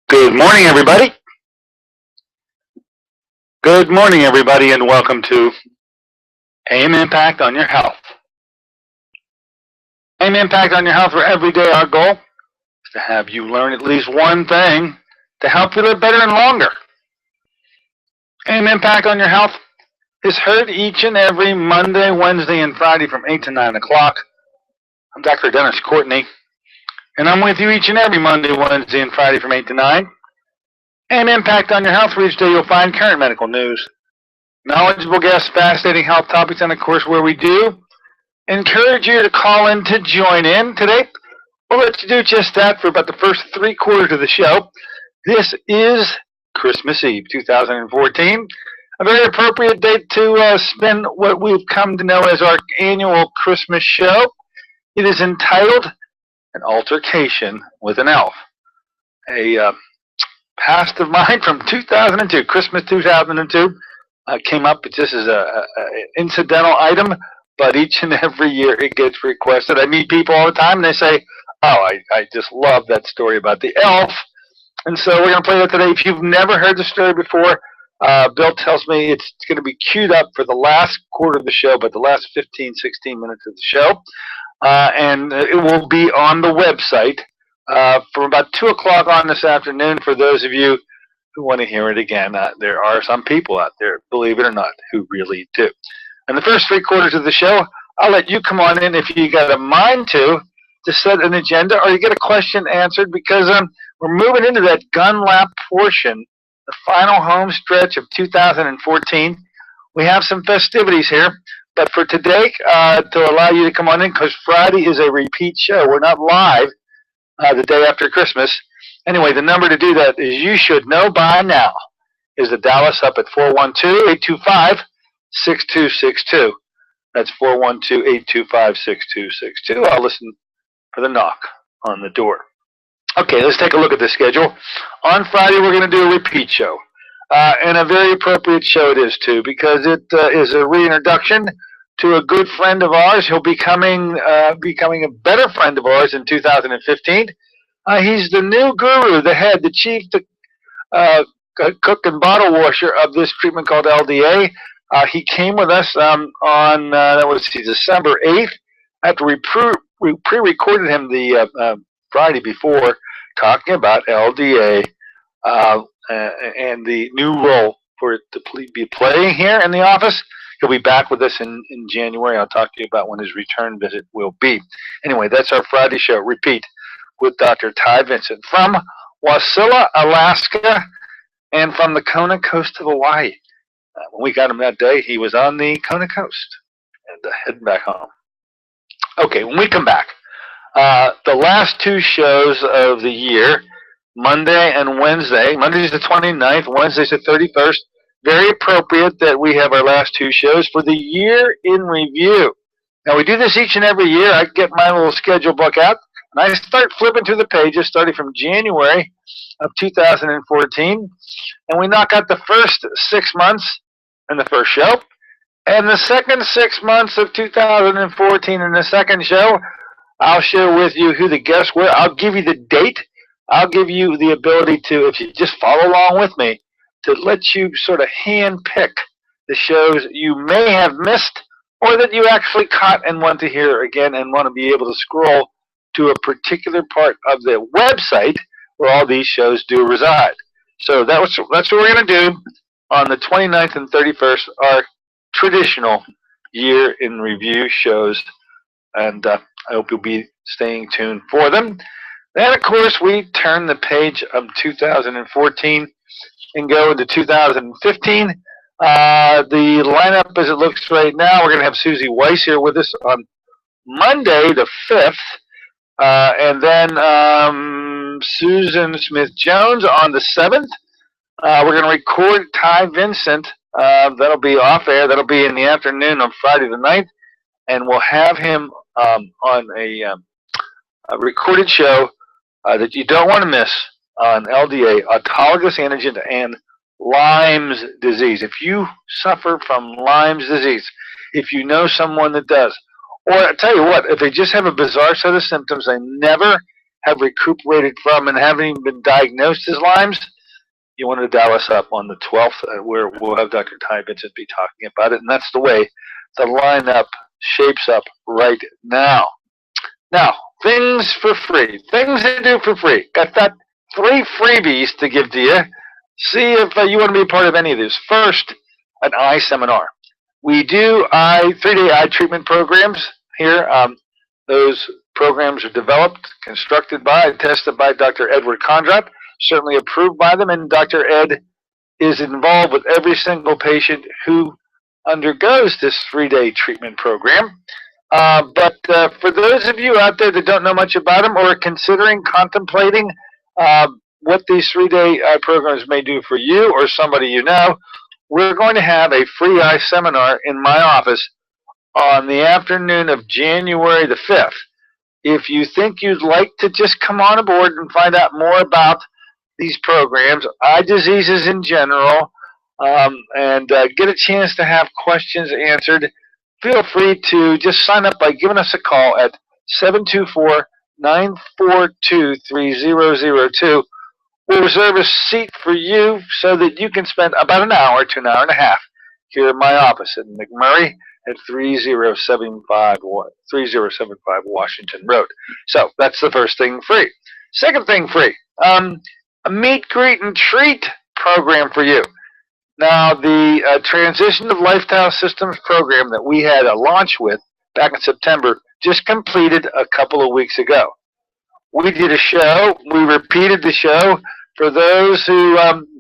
Good morning, everybody. Good morning, everybody, and welcome to AIM Impact on Your Health. AIM Impact on Your Health, where every day our goal is to have you learn at least one thing to help you live better and longer. AIM Impact on Your Health is heard each and every Monday, Wednesday, and Friday from 8 to 9 o'clock. I'm Dr. Dennis Courtney, and I'm with you each and every Monday, Wednesday, and Friday from 8 to 9. AIM Impact on Your Health, where each day you'll find current medical news, knowledgeable guests, fascinating health topics, and of course where we do encourage you to call in to join in. Today, we'll let you do just that for about the first 3 quarters of the show. This is Christmas Eve 2014, a very appropriate date to spend what we've come to know as our annual Christmas show. It is entitled An Altercation with an Elf, a past of mine from 2002, Christmas 2002. Came up just as an incidental item, but each and every year it gets requested. I meet people all the time and they say, oh, I just love that story about the elf. And so we're going to play that today. If you've never heard the story before, Bill tells me it's going to be queued up for the last quarter of the show, but the last 15, 16 minutes of the show. And it will be on the website from about 2 o'clock on this afternoon for those of you who want to hear it again. There are some people out there, believe it or not, who really do. In the first 3 quarters of the show, I'll let you come on in if you got a mind to set an agenda or you get a question answered, because we're moving into that gun lap portion, the final home stretch of 2014. We have some festivities here, but for today, to allow you to come on in, because Friday is a repeat show. We're not live the day after Christmas. Anyway, the number to do that, as you should know by now, is to dial us up at 412-825-6262. That's 412-825-6262. I'll listen for the knock on the door. Okay, let's take a look at the schedule. On Friday, we're going to do a repeat show. And a very appropriate show it is, too, because it is a reintroduction to a good friend of ours. He'll be becoming a better friend of ours in 2015. He's the new guru, the head, the chief, the cook and bottle washer of this treatment called LDA. He came with us on December 8th after we pre-recorded him the Friday before, talking about LDA and the new role for it to be playing here in the office. He'll be back with us in January. I'll talk to you about when his return visit will be. Anyway, that's our Friday show. Repeat with Dr. Ty Vincent from Wasilla, Alaska, and from the Kona coast of Hawaii. When we got him that day, he was on the Kona coast and heading back home. Okay, when we come back, the last 2 shows of the year, Monday and Wednesday. Monday's the 29th, Wednesday's the 31st. Very appropriate that we have our last 2 shows for the year in review. Now, we do this each and every year. I get my little schedule book out, and I start flipping through the pages starting from January of 2014, and we knock out the first 6 months in the first show, and the second 6 months of 2014 in the second show. I'll share with you who the guests were. I'll give you the date. I'll give you the ability to, if you just follow along with me, to let you sort of hand pick the shows you may have missed or that you actually caught and want to hear again and want to be able to scroll to a particular part of the website where all these shows do reside. So that's what we're going to do on the 29th and 31st, our traditional year in review shows, and I hope you'll be staying tuned for them. Then, of course, we turn the page of 2014 and go into 2015. The lineup as it looks right now, we're going to have Susie Weiss here with us on Monday the 5th, and then Susan Smith-Jones on the 7th. We're going to record Ty Vincent. That'll be off air. That'll be in the afternoon on Friday the 9th, and we'll have him on a recorded show that you don't want to miss on LDA, autologous antigen and Lyme's disease. If you suffer from Lyme's disease, if you know someone that does, or I tell you what, if they just have a bizarre set of symptoms they never have recuperated from and haven't even been diagnosed as Lyme's, you want to dial us up on the 12th, where we'll have Dr. Ty Vincent be talking about it, and that's the way the lineup shapes up right now. Now, things for free. Things to do for free. Got 3 freebies to give to you. See if you want to be a part of any of these. First, an eye seminar. We do 3-day eye treatment programs here. Those programs are developed, constructed by, and tested by Dr. Edward Kondrot, certainly approved by them, and Dr. Ed is involved with every single patient who undergoes this 3-day treatment program. But for those of you out there that don't know much about them or are considering, contemplating what these 3-day programs may do for you or somebody you know, we're going to have a free eye seminar in my office on the afternoon of January the 5th. If you think you'd like to just come on aboard and find out more about these programs, eye diseases in general, and get a chance to have questions answered, feel free to just sign up by giving us a call at 724-942-3002. We'll reserve a seat for you so that you can spend about an hour to an hour and a half here in my office in McMurray at 3075 Washington Road. So that's the first thing free. Second thing free, a meet, greet, and treat program for you. Now, the Transition of Lifestyle Systems program that we had a launch with back in September just completed a couple of weeks ago. We did a show. We repeated the show for those who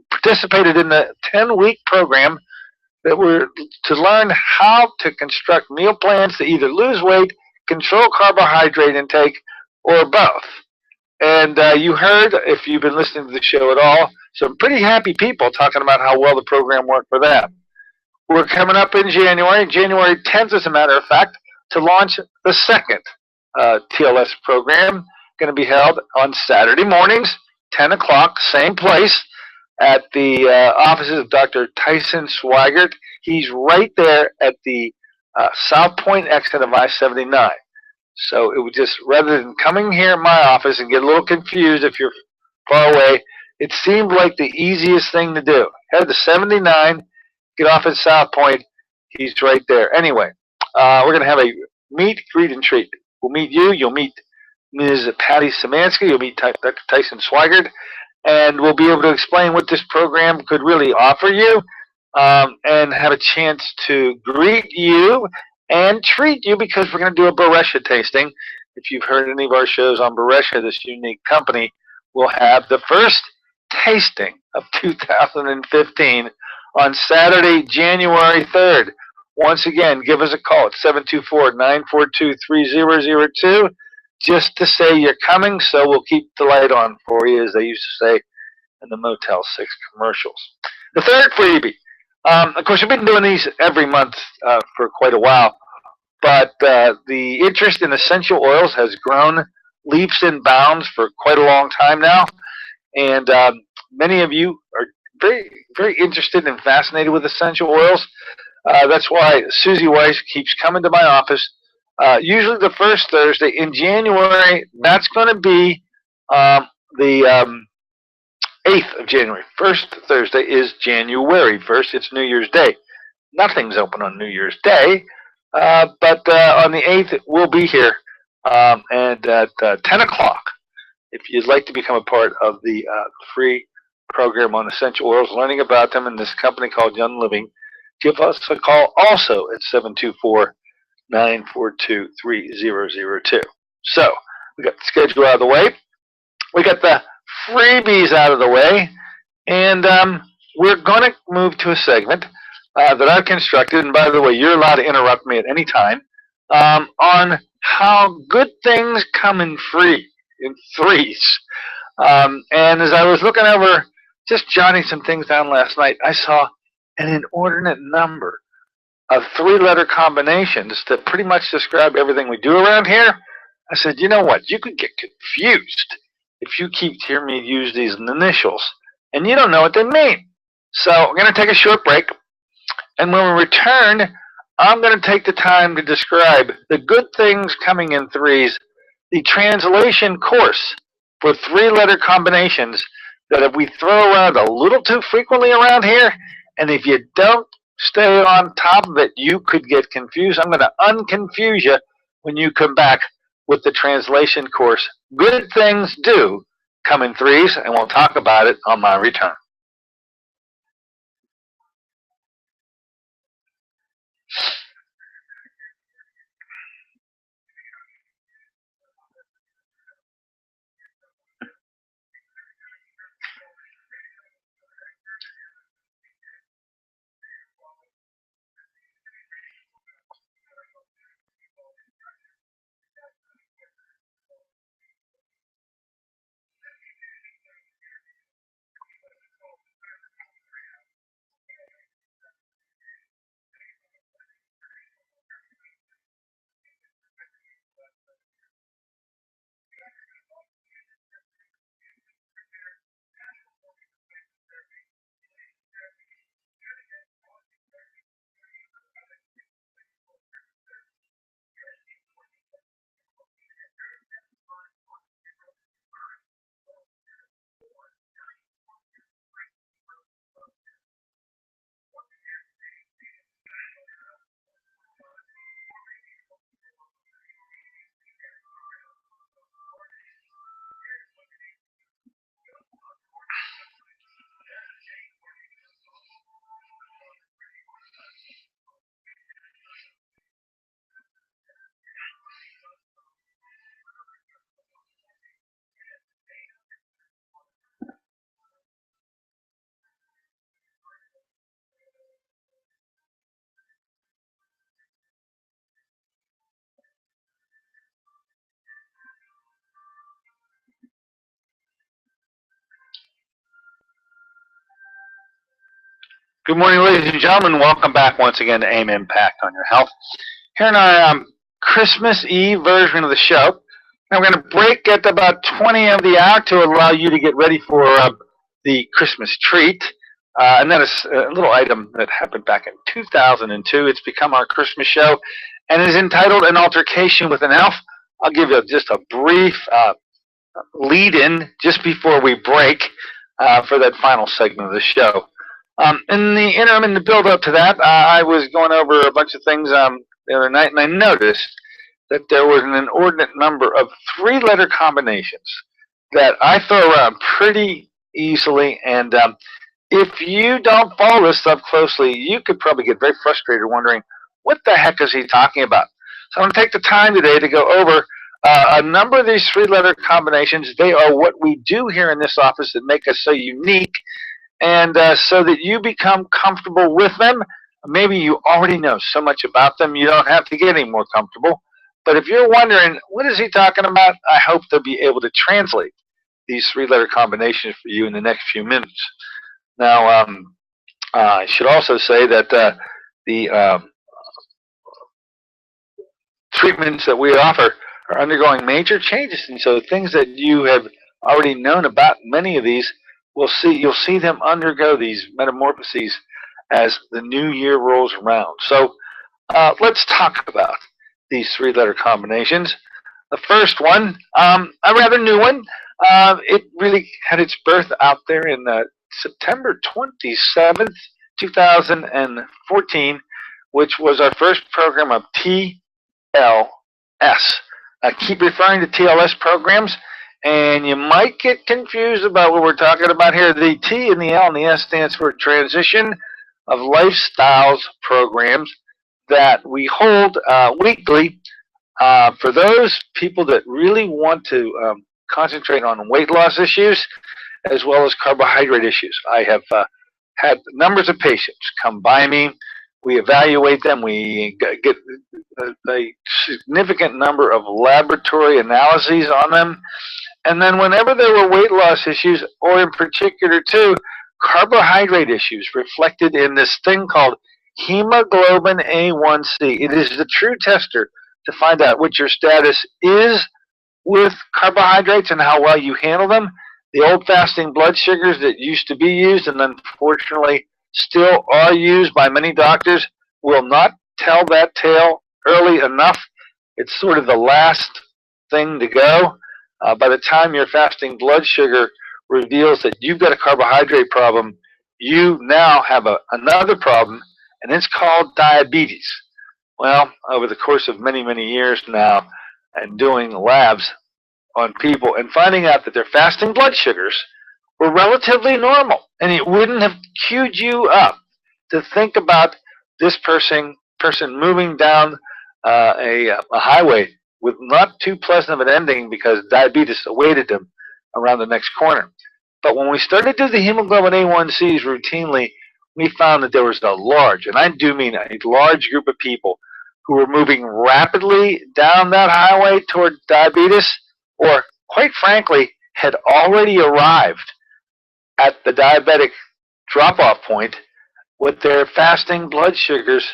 participated in the 10-week program that were to learn how to construct meal plans to either lose weight, control carbohydrate intake, or both. And you heard, if you've been listening to the show at all, some pretty happy people talking about how well the program worked for them. We're coming up in January 10th, as a matter of fact, to launch the second TLS program, going to be held on Saturday mornings, 10 o'clock, same place, at the offices of Dr. Tyson Swigert. He's right there at the South Point exit of I-79. So it would just, rather than coming here in my office and get a little confused if you're far away, it seemed like the easiest thing to do. Head to 79, get off at South Point. He's right there. Anyway, we're going to have a meet, greet, and treat. We'll meet you. You'll meet Ms. Patty Szymanski. You'll meet Dr. Tyson Swigert. And we'll be able to explain what this program could really offer you, and have a chance to greet you and treat you, because we're going to do a Beresha tasting. If you've heard any of our shows on Beresha, this unique company, will have the first tasting of 2015 on Saturday, January 3rd. Once again, give us a call at 724-942-3002 just to say you're coming, so we'll keep the light on for you, as they used to say in the Motel 6 commercials. The third freebie. Of course, we've been doing these every month for quite a while, but the interest in essential oils has grown leaps and bounds for quite a long time now, and many of you are very, very interested and fascinated with essential oils. That's why Susie Weiss keeps coming to my office, usually the first Thursday in January. That's going to be the 8th of January. First Thursday is January 1st. It's New Year's Day. Nothing's open on New Year's Day, but on the 8th, we'll be here, and at 10 o'clock. If you'd like to become a part of the free program on essential oils, learning about them in this company called Young Living, give us a call also at 724-942-3002. So, we got the schedule out of the way. We got the freebies out of the way. And we're going to move to a segment that I've constructed. And by the way, you're allowed to interrupt me at any time, on how good things come in threes. And as I was looking over, just jotting some things down last night, I saw an inordinate number of three-letter combinations that pretty much describe everything we do around here. I said, you know what? You could get confused if you keep hearing me use these initials, and you don't know what they mean. So we're going to take a short break, and when we return, I'm going to take the time to describe the good things coming in threes, the translation course for three-letter combinations that if we throw around a little too frequently around here, and if you don't stay on top of it, you could get confused. I'm going to unconfuse you when you come back with the translation course. Good things do come in threes, and we'll talk about it on my return. Good morning, ladies and gentlemen. Welcome back once again to AIM Impact on Your Health. Here in our Christmas Eve version of the show, now we're going to break at about 20 of the hour to allow you to get ready for the Christmas treat. And that is a little item that happened back in 2002. It's become our Christmas show and is entitled An Altercation with an Elf. I'll give you just a brief lead-in just before we break for that final segment of the show. In the interim, in the build-up to that, I was going over a bunch of things the other night, and I noticed that there was an inordinate number of three-letter combinations that I throw around pretty easily, and if you don't follow this stuff closely, you could probably get very frustrated wondering, what the heck is he talking about? So I'm going to take the time today to go over a number of these three-letter combinations. They are what we do here in this office that make us so unique, and so that you become comfortable with them. Maybe you already know so much about them, you don't have to get any more comfortable. But if you're wondering, what is he talking about? I hope they'll be able to translate these three-letter combinations for you in the next few minutes. Now, I should also say that the treatments that we offer are undergoing major changes, and so things that you have already known about, many of these, you'll see them undergo these metamorphoses as the new year rolls around. So let's talk about these three-letter combinations. The first one, a rather new one. It really had its birth out there in September 27th, 2014, which was our first program of TLS. I keep referring to TLS programs, and you might get confused about what we're talking about here. The T and the L and the S stands for Transition of Lifestyles programs that we hold weekly for those people that really want to concentrate on weight loss issues as well as carbohydrate issues. I have had numbers of patients come by me We evaluate them. We get a significant number of laboratory analyses on them. And then whenever there were weight loss issues, or in particular too, carbohydrate issues reflected in this thing called hemoglobin A1C. It is the true tester to find out what your status is with carbohydrates and how well you handle them. The old fasting blood sugars that used to be used and unfortunately still are used by many doctors will not tell that tale early enough. It's sort of the last thing to go. By the time your fasting blood sugar reveals that you've got a carbohydrate problem, you now have another problem, and it's called diabetes. Well, over the course of many, many years now, and doing labs on people and finding out that their fasting blood sugars were relatively normal, and it wouldn't have queued you up to think about this person moving down a highway with not too pleasant of an ending because diabetes awaited them around the next corner. But when we started to do the hemoglobin A1Cs routinely, we found that there was a large, and I do mean a large group of people who were moving rapidly down that highway toward diabetes, or quite frankly, had already arrived at the diabetic drop-off point with their fasting blood sugars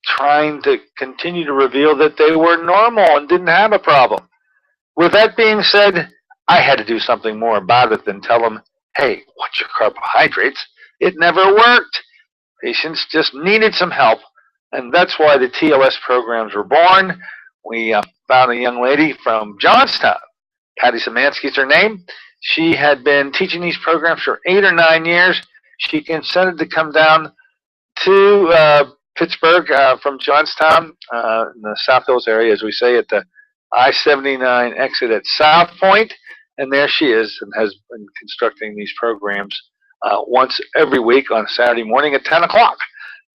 trying to continue to reveal that they were normal and didn't have a problem. With that being said, I had to do something more about it than tell them, hey, what's your carbohydrates? It never worked. Patients just needed some help, and that's why the TLS programs were born. We found a young lady from Johnstown. Patty Szymanski's her name. She had been teaching these programs for 8 or 9 years. She consented to come down to Pittsburgh from Johnstown, in the South Hills area, as we say, at the I-79 exit at South Point. And there she is and has been constructing these programs once every week on a Saturday morning at 10 o'clock.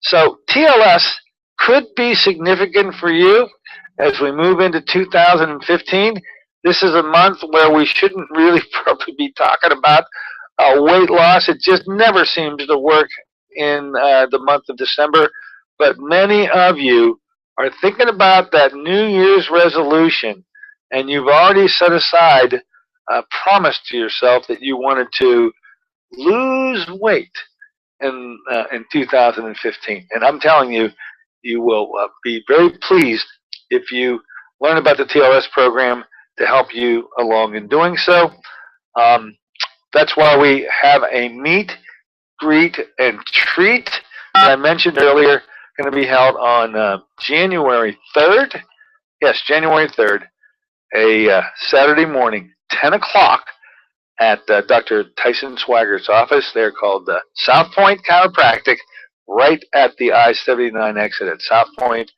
So TLS could be significant for you as we move into 2015. This is a month where we shouldn't really probably be talking about weight loss. It just never seems to work in the month of December. But many of you are thinking about that New Year's resolution, and you've already set aside a promise to yourself that you wanted to lose weight in 2015. And I'm telling you, you will be very pleased if you learn about the TLS program to help you along in doing so. That's why we have a meet, greet, and treat that I mentioned earlier, going to be held on January 3rd. Yes, January 3rd, a Saturday morning, 10 o'clock at Dr. Tyson Swaggert's office. They're called South Point Chiropractic, right at the I-79 exit at South Point.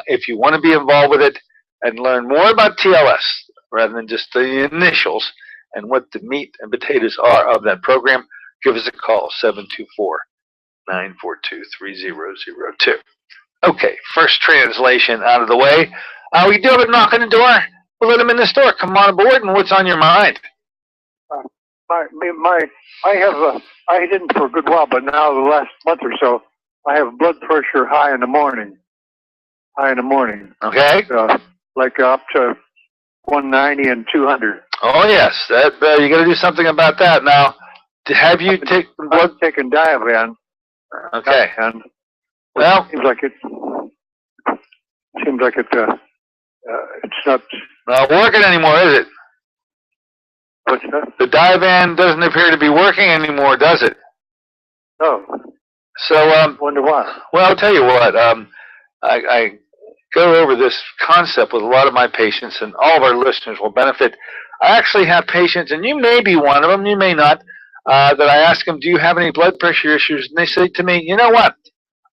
If you want to be involved with it and learn more about TLS, rather than just the initials and what the meat and potatoes are of that program, give us a call, 724-942-3002. Okay, first translation out of the way. We do have a knock on the door. We'll let him in the store. Come on aboard, and what's on your mind? I didn't for a good while, but now the last month or so, I have blood pressure high in the morning. Okay. Like up to 190 and 200. Oh yes, that you got to do something about that. Now, have you taken blood? I've taken Diavan. Okay. And well, it seems like it's not working anymore, is it? What's that? The Diavan doesn't appear to be working anymore, does it? No. So wonder why. Well, I'll tell you what. I go over this concept with a lot of my patients, and all of our listeners will benefit. I actually have patients, and you may be one of them, you may not, that I ask them, do you have any blood pressure issues? And they say to me, you know what?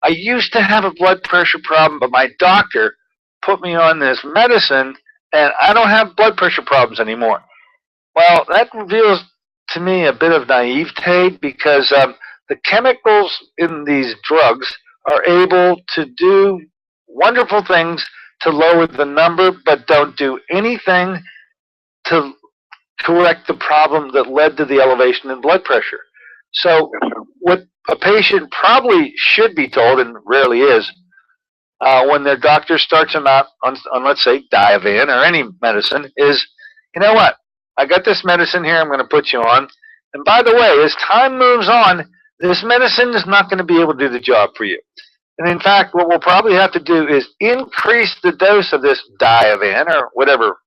I used to have a blood pressure problem, but my doctor put me on this medicine, and I don't have blood pressure problems anymore. Well, that reveals to me a bit of naivete, because the chemicals in these drugs are able to do wonderful things to lower the number, but don't do anything to correct the problem that led to the elevation in blood pressure. So Yes, sir. what a patient probably should be told, and rarely is, when their doctor starts them out on, let's say, Diavan or any medicine, is, you know what? I got this medicine here I'm going to put you on. And by the way, as time moves on, this medicine is not going to be able to do the job for you. And in fact, what we'll probably have to do is increase the dose of this Diavan or whatever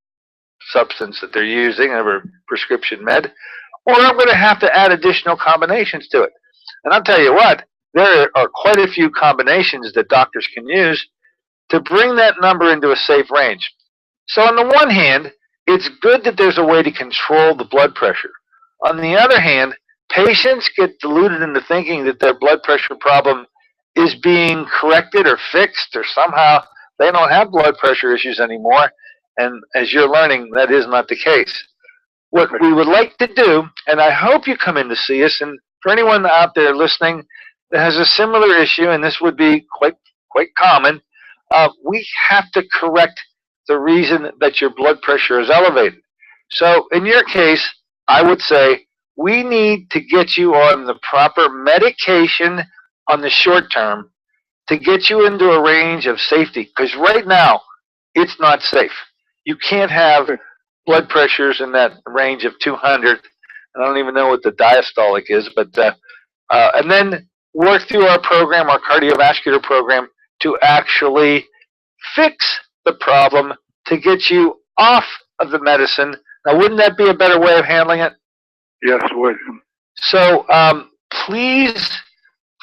substance that they're using, whatever prescription med, or I'm going to have to add additional combinations to it. And I'll tell you what, there are quite a few combinations that doctors can use to bring that number into a safe range. So on the one hand, it's good that there's a way to control the blood pressure. On the other hand, patients get deluded into thinking that their blood pressure problem is being corrected or fixed, or somehow they don't have blood pressure issues anymore. And as you're learning, that is not the case. What we would like to do, and I hope you come in to see us, and for anyone out there listening that has a similar issue, and this would be quite common, we have to correct the reason that your blood pressure is elevated. So in your case, I would say we need to get you on the proper medication on the short term to get you into a range of safety, because right now it's not safe. You can't have blood pressures in that range of 200. I don't even know what the diastolic is, but and then work through our program, our cardiovascular program, to actually fix the problem to get you off of the medicine. Now, wouldn't that be a better way of handling it? Yes, it would. So please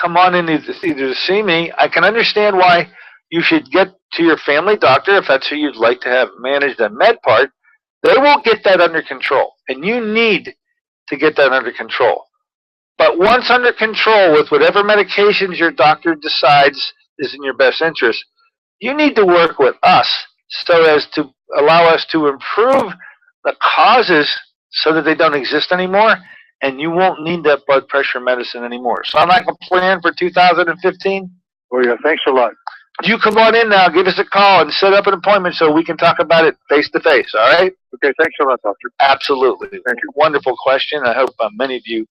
come on in either to see me. I can understand why you should get to your family doctor if that's who you'd like to have manage the med part. They will get that under control, and you need to get that under control. But once under control with whatever medications your doctor decides is in your best interest, you need to work with us so as to allow us to improve the causes so that they don't exist anymore, and you won't need that blood pressure medicine anymore. Sound like a plan for 2015? Oh, yeah. Thanks a lot. You come on in now, give us a call, and set up an appointment so we can talk about it face to face, all right? Okay. Thanks a lot, Doctor. Absolutely. Thank you. Wonderful question. I hope many of you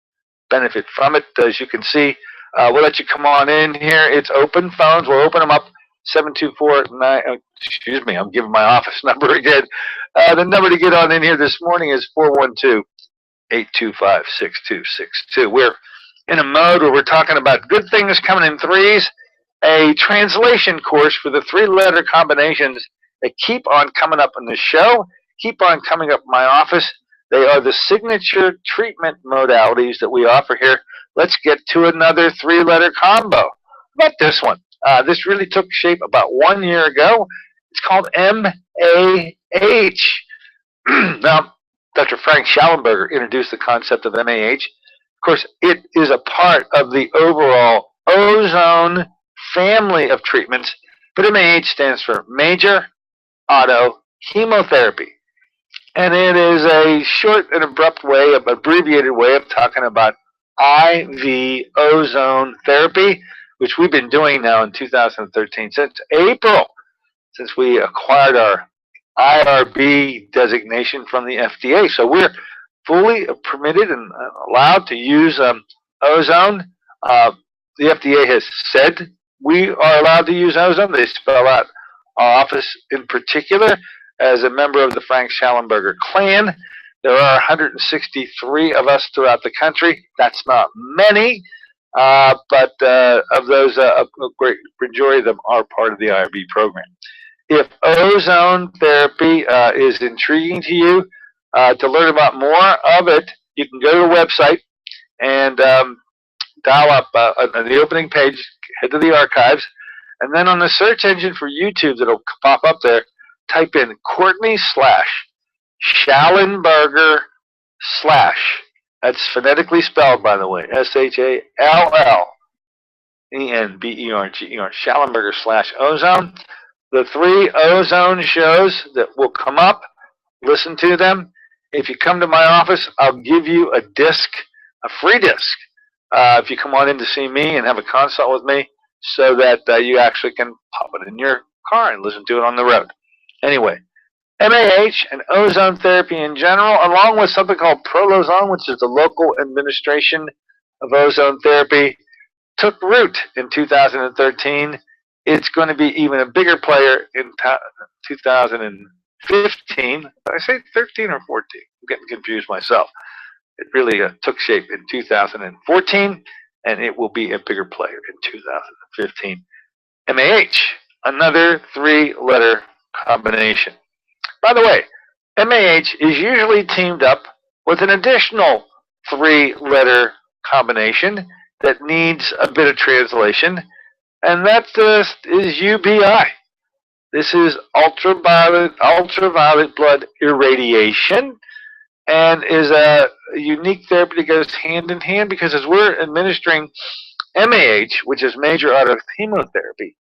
benefit from it. As you can see, we'll let you come on in here. It's open phones. We'll open them up. 7249. Excuse me, I'm giving my office number again. The number to get on in here this morning is 412-825-6262. We're in a mode where we're talking about good things coming in threes, a translation course for the three-letter combinations that keep on coming up in the show, keep on coming up in my office. They are the signature treatment modalities that we offer here. Let's get to another three-letter combo. How about this one? This really took shape about 1 year ago. It's called MAH. Now, Dr. Frank Schallenberger introduced the concept of MAH. Of course, it is a part of the overall ozone family of treatments, but MAH stands for Major Auto Hemotherapy. And it is a short and abrupt way, an abbreviated way of talking about IV ozone therapy, which we've been doing now in 2013, since April, since we acquired our IRB designation from the FDA. So we're fully permitted and allowed to use ozone. The FDA has said we are allowed to use ozone. They spell out our office in particular as a member of the Frank Schallenberger clan. There are 163 of us throughout the country. That's not many, but of those, a great majority of them are part of the IRB program. If ozone therapy is intriguing to you, to learn about more of it, you can go to the website and dial up on the opening page, head to the archives, and then on the search engine for YouTube that'll pop up there, type in Courtney / Schallenberger / that's phonetically spelled, by the way, SHALLENBERGER, Schallenberger / ozone. The 3 ozone shows that will come up, listen to them. If you come to my office, I'll give you a disc, a free disc, if you come on in to see me and have a consult with me, so that you actually can pop it in your car and listen to it on the road. Anyway, MAH and ozone therapy in general, along with something called Prolozone, which is the local administration of ozone therapy took root in 2013. It's going to be even a bigger player in 2015. Did I say 13 or 14? I'm getting confused myself. It really took shape in 2014, and it will be a bigger player in 2015. MAH, another three-letter combination. By the way, MAH is usually teamed up with an additional three-letter combination that needs a bit of translation, and that is UBI. This is ultraviolet blood irradiation, and is a unique therapy that goes hand in hand, because as we're administering MAH, which is major autochemotherapy,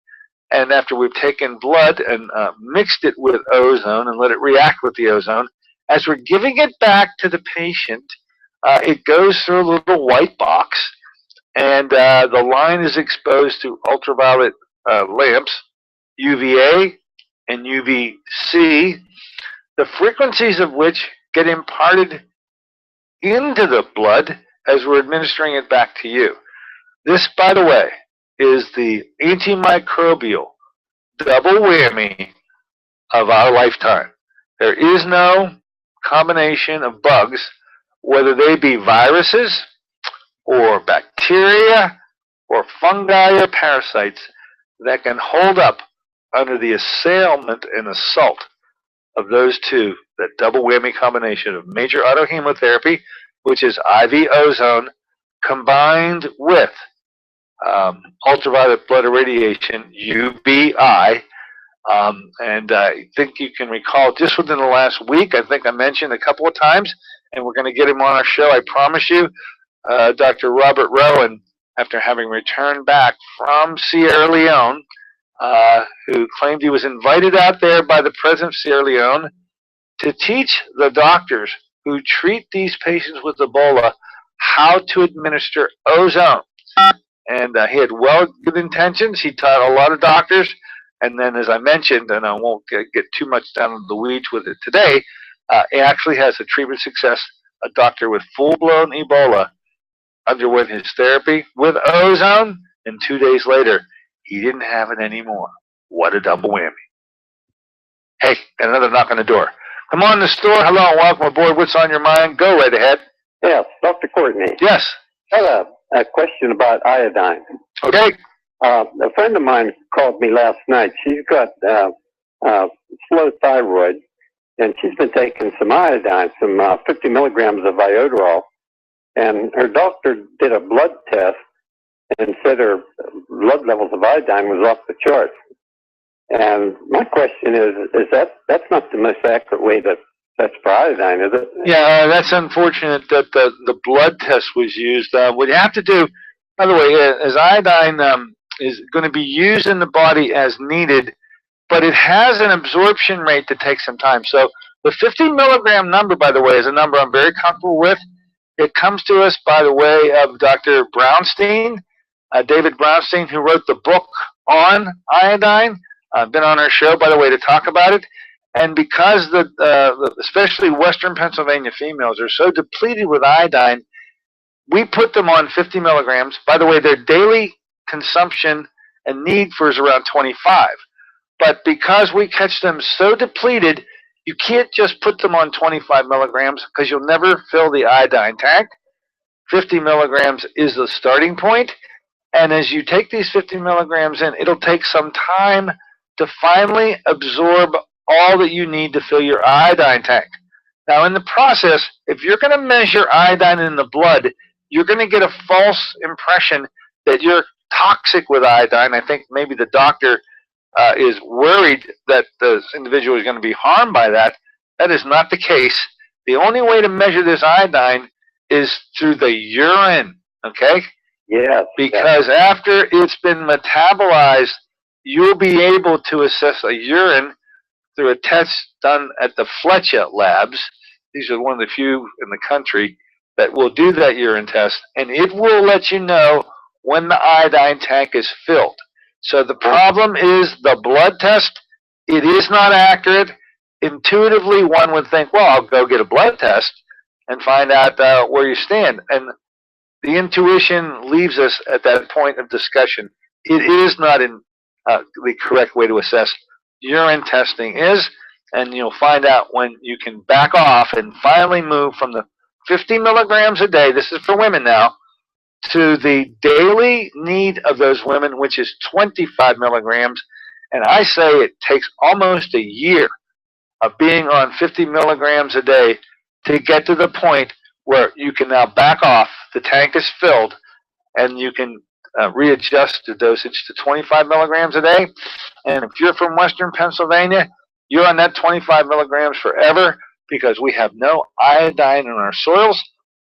and after we've taken blood and mixed it with ozone and let it react with the ozone, as we're giving it back to the patient, it goes through a little white box, and the line is exposed to ultraviolet lamps, UVA and UVC, the frequencies of which get imparted into the blood as we're administering it back to you. This, by the way, is the antimicrobial double whammy of our lifetime. There is no combination of bugs, whether they be viruses or bacteria or fungi or parasites, that can hold up under the assailement and assault of those two, that double whammy combination of major autohemotherapy, which is IV ozone, combined with ultraviolet blood irradiation, UBI. And I think you can recall just within the last week, I think I mentioned a couple of times, and we're going to get him on our show, I promise you, Dr. Robert Rowan, after having returned back from Sierra Leone, who claimed he was invited out there by the president of Sierra Leone to teach the doctors who treat these patients with Ebola how to administer ozone. And he had good intentions. He taught a lot of doctors. And then, as I mentioned, and I won't get too much down in the weeds with it today, he actually has a treatment success. A doctor with full-blown Ebola underwent his therapy with ozone, and 2 days later, he didn't have it anymore. What a double whammy. Hey, got another knock on the door. Come on in the store. Hello, and welcome aboard. What's on your mind? Go right ahead. Yes, Dr. Courtney. Yes. I have a question about iodine. Okay. A friend of mine called me last night. She's got slow thyroid, and she's been taking some iodine, some 50 milligrams of iodorol. And her doctor did a blood test and said her blood levels of iodine was off the charts. And my question is that's not the most accurate way to test for iodine, is it? Yeah, that's unfortunate that the blood test was used. What you have to do, by the way, is iodine is going to be used in the body as needed, but it has an absorption rate that takes some time. So the 50 milligram number, by the way, is a number I'm very comfortable with. It comes to us by the way of Dr. Brownstein, David Brownstein, who wrote the book on iodine. I've been on our show, by the way, to talk about it. And because especially Western Pennsylvania females are so depleted with iodine, we put them on 50 milligrams. By the way, their daily consumption and need for is around 25. But because we catch them so depleted, you can't just put them on 25 milligrams because you'll never fill the iodine tank. 50 milligrams is the starting point. And as you take these 50 milligrams in, it'll take some time to finally absorb all that you need to fill your iodine tank. Now, in the process, if you're going to measure iodine in the blood, you're going to get a false impression that you're toxic with iodine. I think maybe the doctor is worried that the individual is going to be harmed by that. That is not the case. The only way to measure this iodine is through the urine, okay? Yes. Because after it's been metabolized, you'll be able to assess a urine through a test done at the Fletcher labs. These are one of the few in the country that will do that urine test, and it will let you know when the iodine tank is filled. So the problem is the blood test. It is not accurate. Intuitively, one would think, well, I'll go get a blood test and find out where you stand. And the intuition leaves us at that point of discussion. It is not the correct way to assess. Urine testing is, and you'll find out when you can back off and finally move from the 50 milligrams a day, this is for women now, to the daily need of those women, which is 25 milligrams. And I say it takes almost a year of being on 50 milligrams a day to get to the point where you can now back off, the tank is filled, and you can readjust the dosage to 25 milligrams a day. And if you're from Western Pennsylvania, you're on that 25 milligrams forever because we have no iodine in our soils.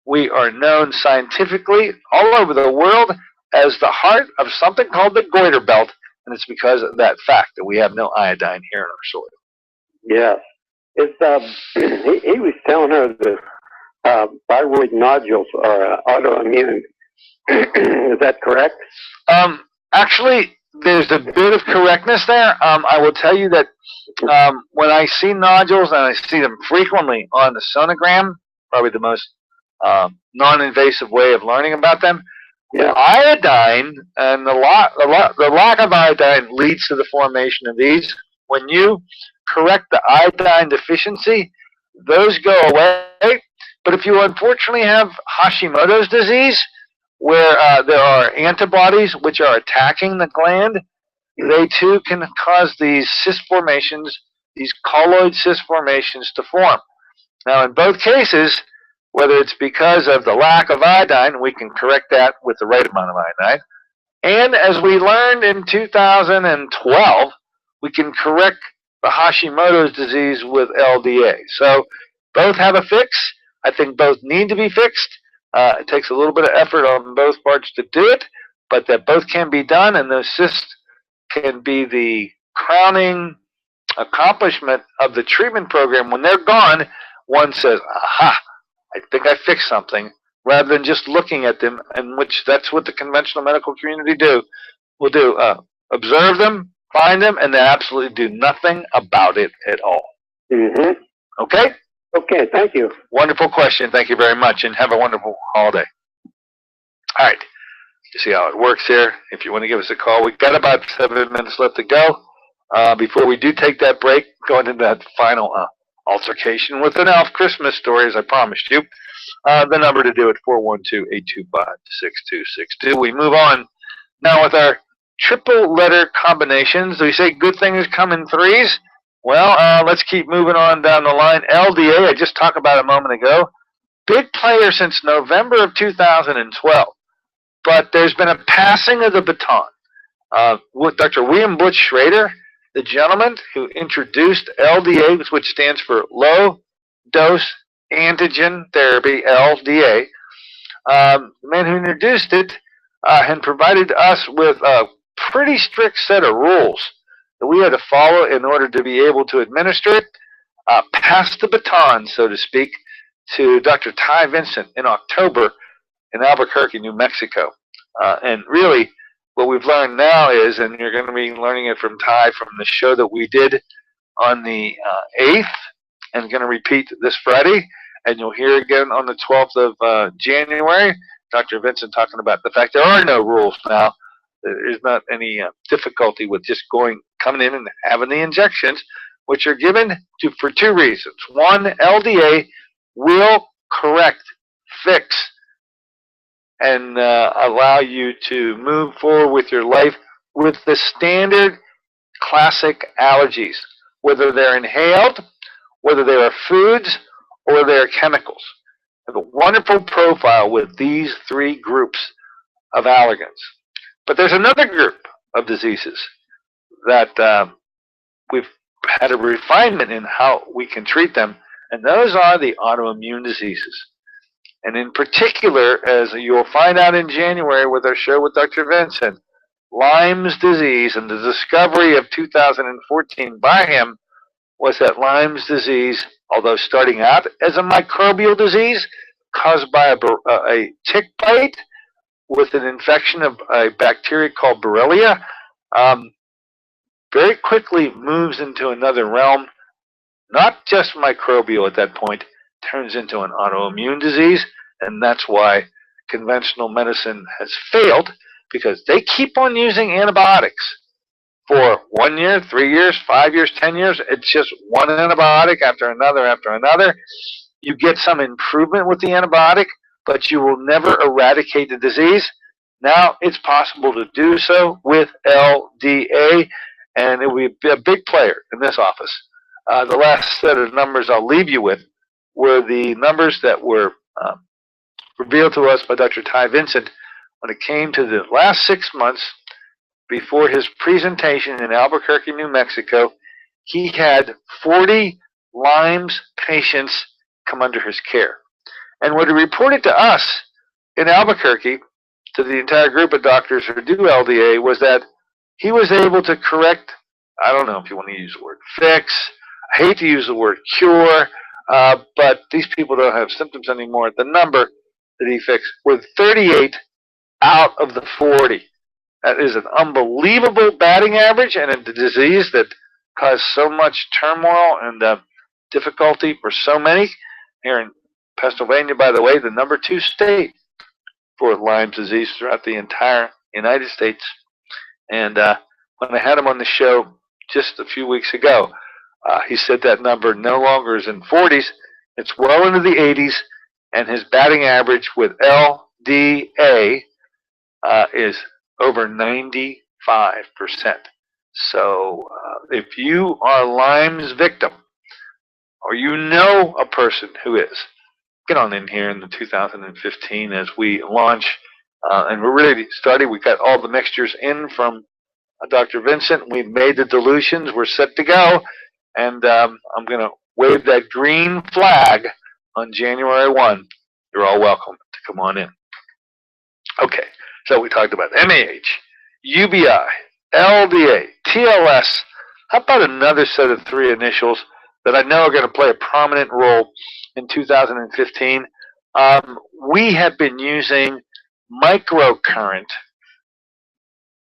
We are known scientifically all over the world as the heart of something called the goiter belt, and it's because of that fact that we have no iodine here in our soil. Yes. It's, he was telling her that thyroid nodules are autoimmune. Is that correct? Actually, there's a bit of correctness there. I will tell you that when I see nodules, and I see them frequently on the sonogram, probably the most non-invasive way of learning about them, Yeah. iodine and the lack of iodine leads to the formation of these. When you correct the iodine deficiency, those go away. But if you unfortunately have Hashimoto's disease, where there are antibodies which are attacking the gland, they too can cause these cyst formations, these colloid cyst formations to form. Now, in both cases, whether it's because of the lack of iodine, we can correct that with the right amount of iodine. And as we learned in 2012, we can correct the Hashimoto's disease with LDA. So both have a fix. I think both need to be fixed. It takes a little bit of effort on both parts to do it, but that both can be done, and those cysts can be the crowning accomplishment of the treatment program. When they're gone, one says, aha, I think I fixed something, rather than just looking at them, and which that's what the conventional medical community will do. Observe them, find them, and they absolutely do nothing about it at all. Mm-hmm. Okay? Okay, thank you. Wonderful question. Thank you very much, and have a wonderful holiday. All right. You see how it works here? If you want to give us a call, we've got about 7 minutes left to go. Before we do take that break, going into that final altercation with an elf Christmas story, as I promised you. The number to do it, 412-825-6262. We move on now with our triple letter combinations. We say good things come in threes. Well, let's keep moving on down the line. LDA, I just talked about a moment ago. Big player since November of 2012. But there's been a passing of the baton. With Dr. William Butch Schrader, the gentleman who introduced LDA, which stands for Low Dose Antigen Therapy, LDA, the man who introduced it had provided us with a pretty strict set of rules that we had to follow in order to be able to administer it, pass the baton, so to speak, to Dr. Ty Vincent in October in Albuquerque, New Mexico. And really, what we've learned now is, and you're going to be learning it from Ty from the show that we did on the 8th, and going to repeat this Friday, and you'll hear again on the 12th of January, Dr. Vincent talking about the fact there are no rules now. There's not any difficulty with just coming in and having the injections, which are given for two reasons. One, LDA will correct, fix, and allow you to move forward with your life with the standard classic allergies, whether they're inhaled, whether they are foods, or they're chemicals. Have a wonderful profile with these three groups of allergens. But there's another group of diseases that we've had a refinement in how we can treat them, and those are the autoimmune diseases. And in particular, as you'll find out in January with our show with Dr. Vincent, Lyme's disease, and the discovery of 2014 by him was that Lyme's disease, although starting out as a microbial disease caused by a tick bite with an infection of a bacteria called Borrelia, very quickly moves into another realm, not just microbial at that point, turns into an autoimmune disease, and that's why conventional medicine has failed because they keep on using antibiotics for 1 year, 3 years, 5 years, 10 years. It's just one antibiotic after another after another. You get some improvement with the antibiotic, but you will never eradicate the disease. Now it's possible to do so with LDA, and it will be a big player in this office. The last set of numbers I'll leave you with were the numbers that were revealed to us by Dr. Ty Vincent when it came to the last 6 months before his presentation in Albuquerque, New Mexico. He had 40 Lyme's patients come under his care. And what he reported to us in Albuquerque, to the entire group of doctors who do LDA, was that he was able to correct, I don't know if you want to use the word fix, I hate to use the word cure, but these people don't have symptoms anymore. The number that he fixed were 38 out of the 40. That is an unbelievable batting average, and a disease that caused so much turmoil and difficulty for so many. Here in Pennsylvania, by the way, the number 2 state for Lyme's disease throughout the entire United States. And when I had him on the show just a few weeks ago, he said that number no longer is in 40s. It's well into the 80s, and his batting average with LDA is over 95%. So if you are Lyme's victim, or you know a person who is, get on in here in the 2015 as we launch, and we're really starting. We've got all the mixtures in from Dr. Vincent. We've made the dilutions. We're set to go, and I'm going to wave that green flag on January 1. You're all welcome to come on in. Okay, so we talked about MAH, UBI, LDA, TLS. How about another set of 3 initials that I know are going to play a prominent role in 2015? We have been using microcurrent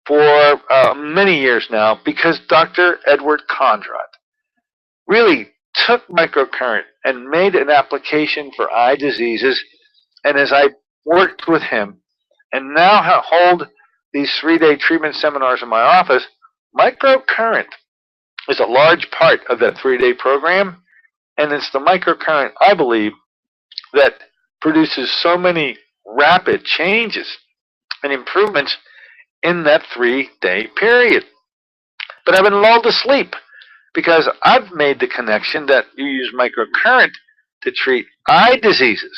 for many years now because Dr. Edward Conrad really took microcurrent and made an application for eye diseases. And as I worked with him and now hold these 3-day treatment seminars in my office, microcurrent is a large part of that 3-day program. And it's the microcurrent, I believe, that produces so many rapid changes and improvements in that 3-day period. But I've been lulled to sleep because I've made the connection that you use microcurrent to treat eye diseases.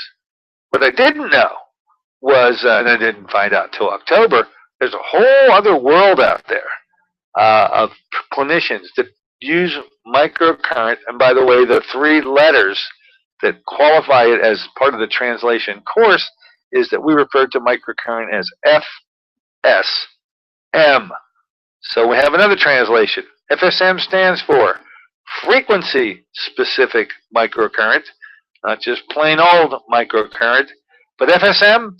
What I didn't know was, and I didn't find out till October, there's a whole other world out there of clinicians that use microcurrent. And by the way, the 3 letters that qualify it as part of the translation course is that we refer to microcurrent as FSM. So we have another translation. FSM stands for frequency specific microcurrent, not just plain old microcurrent, but FSM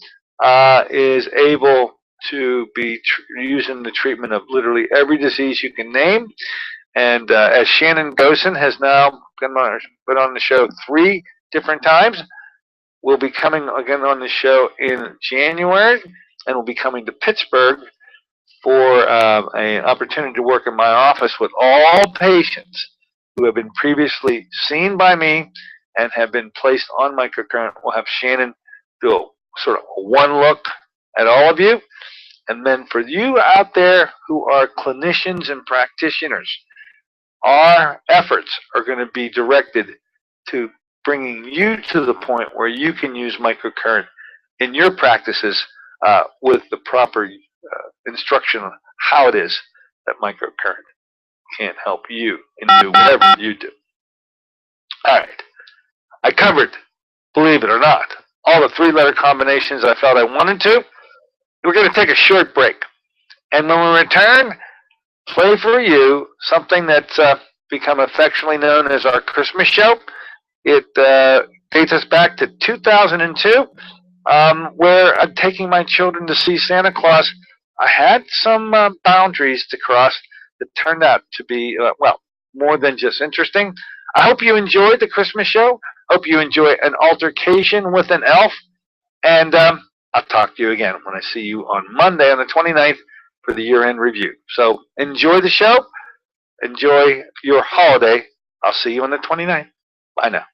is able to be used in the treatment of literally every disease you can name. And as Shannon Gosen has now been on the show 3 different times, we'll be coming again on the show in January, and we'll be coming to Pittsburgh for an opportunity to work in my office with all patients who have been previously seen by me and have been placed on microcurrent. We'll have Shannon do a sort of a one look at all of you. And then for you out there who are clinicians and practitioners, our efforts are going to be directed to bringing you to the point where you can use microcurrent in your practices with the proper instruction on how it is that microcurrent can help you and do whatever you do. All right. I covered, believe it or not, all the 3-letter combinations I felt I wanted to. We're going to take a short break. And when we return, play for you something that's become affectionately known as our Christmas show. It dates us back to 2002, where I'm taking my children to see Santa Claus. I had some boundaries to cross that turned out to be, well, more than just interesting. I hope you enjoyed the Christmas show. Hope you enjoy an altercation with an elf. And I'll talk to you again when I see you on Monday on the 29th for the year-end review. So enjoy the show. Enjoy your holiday. I'll see you on the 29th. Bye now.